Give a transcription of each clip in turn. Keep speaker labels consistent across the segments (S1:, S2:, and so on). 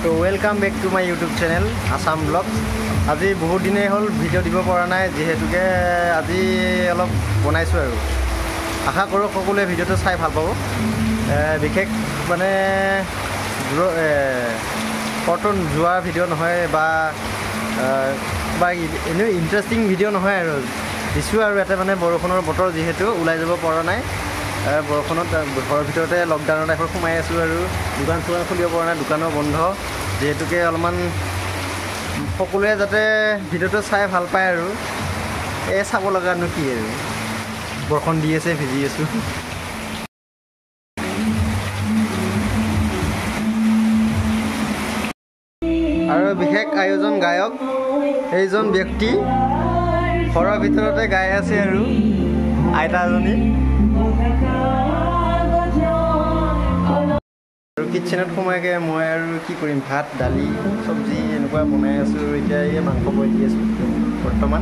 S1: তো welcome back to my YouTube channel Assam blog. আজি বহুত দিনেই হ'ল ভিডিঅ' দিব পৰা নাই, যিহেতুকে আজি অলপ বনাইছোঁ আৰু আশা কৰোঁ সকলোৱে ভিডিঅ'টো চাই ভাল পাব। বিশেষ মানে কটন যোৱা ভিডিঅ' নহয় বা এনেও ইণ্টাৰেষ্টিং ভিডিঅ' নহয় আৰু দিছোঁ আৰু ইয়াতে মানে বৰষুণৰ বতৰ যিহেতু ওলাই যাব পৰা নাই। বৰষুণত ঘৰৰ ভিতৰতে লকডাউনত এখন সোমাই আছোঁ আৰু দোকান চোকান খুলিব পৰা নাই, দোকানো বন্ধ, যিহেতুকে অলপমান সকলোৱে যাতে ভিডিঅ'টো চাই ভাল পায় আৰু চাব লগানো কি আৰু বৰষুণ দি আছে, ভিজি আছোঁ। আৰু বিশেষ আয়োজন গায়ক এইজন ব্যক্তি ঘৰৰ ভিতৰতে গাই আছে আৰু আইতাজনী। আৰু কিটচেনত সোমাইকে মই আৰু কি কৰিম, ভাত দালি চব্জি এনেকুৱা বনাই আছোঁ। এতিয়া এই মাংস বইল দি আছোঁ বৰ্তমান।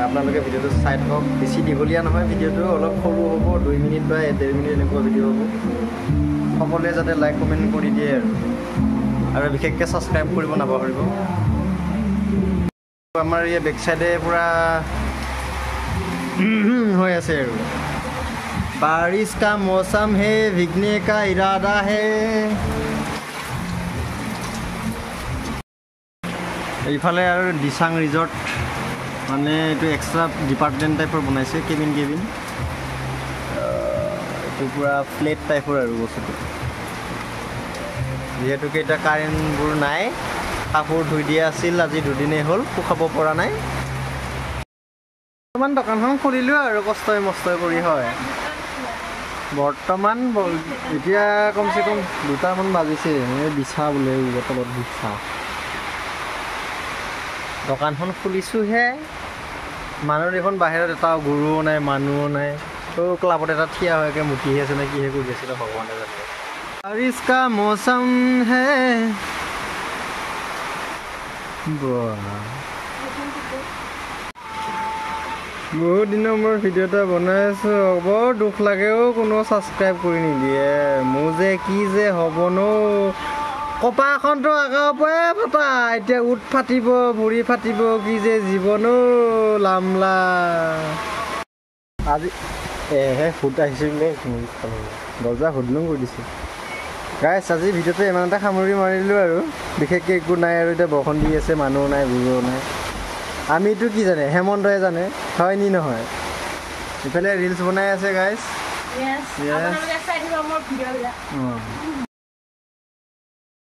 S1: আপোনালোকে ভিডিঅ'টো চাই থাকক, বেছি দীঘলীয়া নহয় ভিডিঅ'টো, অলপ সৰু হ'ব, 2 মিনিট বা 1.5 মিনিট এনেকুৱা ভিডিঅ' হ'ব। সকলোৱে যাতে লাইক কমেণ্ট কৰি দিয়ে আৰু বিশেষকৈ ছাবস্ক্ৰাইব কৰিব নাপাহৰিব। আমাৰ এই বেক চাইডে পূৰা হৈ আছে আৰু बारिश का मौसम है, भीगने का इरादा है। এইফালে আৰু দিচাং ৰিজৰ্ট, মানে এইটো এক্সট্ৰা ডিপাৰ্টমেণ্ট টাইপৰ বনাইছে, কেবিন এইটো পূৰা ফ্লেট টাইপৰ আৰু বস্তুটো। যিহেতুকে এতিয়া কাৰেণ্টবোৰ নাই, কাপোৰ ধুই দিয়া আছিল, আজি 2 দিনেই হ'ল, শুকাব পৰা নাই। বৰ্তমান দোকানখন খুলিলোঁ আৰু কষ্টই মষ্টই কৰি, হয়। বৰ্তমান এতিয়া কমচে কম 2টামান বাজিছে। বিছা বোলে তলত বিছা। দোকানখন খুলিছোঁহে, মানুহ দেখোন বাহিৰত এটাও গৰুও নাই, মানুহো নাই। তো ক্লাবত এটা থিয়া হয়কে মুঠিহে আছে নে কিহে কৰি আছিলে ভগৱানে জানে। বাৰিছ কা মৌচম হে। বহুত দিনৰ মোৰ ভিডিঅ' এটা বনাই আছোঁ, বৰ দুখ লাগেও কোনো ছাবস্ক্ৰাইব কৰি নিদিয়ে। মোৰ যে কি যে হ'ব ন, কপাহখনতো আগৰ পৰাই ফটা, এতিয়া উঠ ফাটিব, ভৰি ফাটিব, কি যে জীৱন লামলা। আজি ফুট আহিছিলে, দৰ্জা সুধলুং কৰি দিছোঁ। গাইছ, আজি ভিডিঅ'টো ইমানতে সামৰি মাৰিলোঁ আৰু বিশেষকৈ একো নাই আৰু। এতিয়া বৰষুণ দি আছে, মানুহো নাই, বুঢ়ো নাই। আমিতো কি জানে, হেমন্তই জানে, হয় নি নহয়। ইফালে ৰিলছ বনাই আছে গাইছ।